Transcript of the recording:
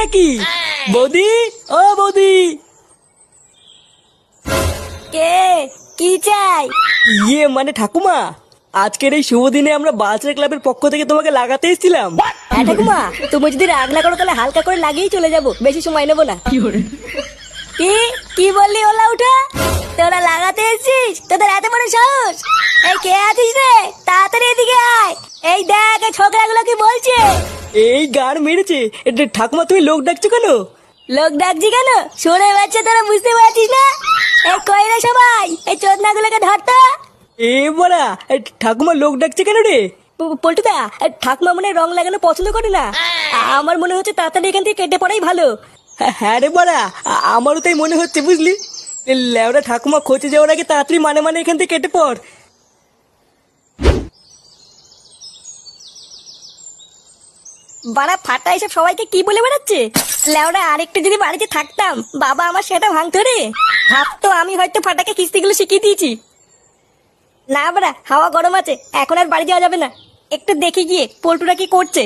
নাকি? বৌদি, ও বৌদি। কে? কি চাই? মানে ঠাকুমা, আজকের এই শুভ দিনে আমরা বালচার ক্লাবের পক্ষ থেকে তোমাকে লাগাতে এসেছিলাম। হ্যাঁ ঠাকুমা, তুমি যদি রাগ না করো তাহলে হালকা করে লাগিয়েই চলে যাবো, বেশি সময় নেবো না। কি কি বললি ওলা উঠা? তোরা লাগাতে এসেছিস? তোদের এত বড় সাহস? এই কে আছিস রে? তাড়াতাড়ি এদিকে আয়। এই দেখ এই ছোকরাগুলো কি বলছে। এই গান মেরেছে। ঠাকুমা তুমি লোক ডাকছো কেন? লোক ডাকছি কেন? শুনে বাচ্চা তোরা বুঝতে পারছিস না? এই কই রে সবাই, এই চোদনাগুলোকে ধরতো। বড়া, ঠাকুমা লোক ডাকছে কেন রে? পল্টুদা, ঠাকুমা মনে হয় রং লাগানো পছন্দ করে না। আমার মনে হচ্ছে তাড়াতাড়ি এখান থেকে কেটে পড়াই ভালো। হ্যাঁ রে বড়া, আমারও তাই মনে হচ্ছে বুঝলি। লেওরা ঠাকুমা খোঁজে যাওয়ার আগে তাড়াতাড়ি মানে এখান থেকে কেটে পড়। বাড়া ফাটা এসব সবাইকে কি বলে বেড়াচ্ছে? লেওরা আরেকটু যদি বাড়িতে থাকতাম, বাবা আমার সেটা ভাঙতো রে। ভাবতো আমি হয়তো ফাটাকে কিস্তিগুলো শিখিয়ে দিয়েছি। না বাড়া, হাওয়া গরম আছে, এখন আর বাড়ি যাওয়া যাবে না। একটু দেখে গিয়ে পল্টুরা কি করছে।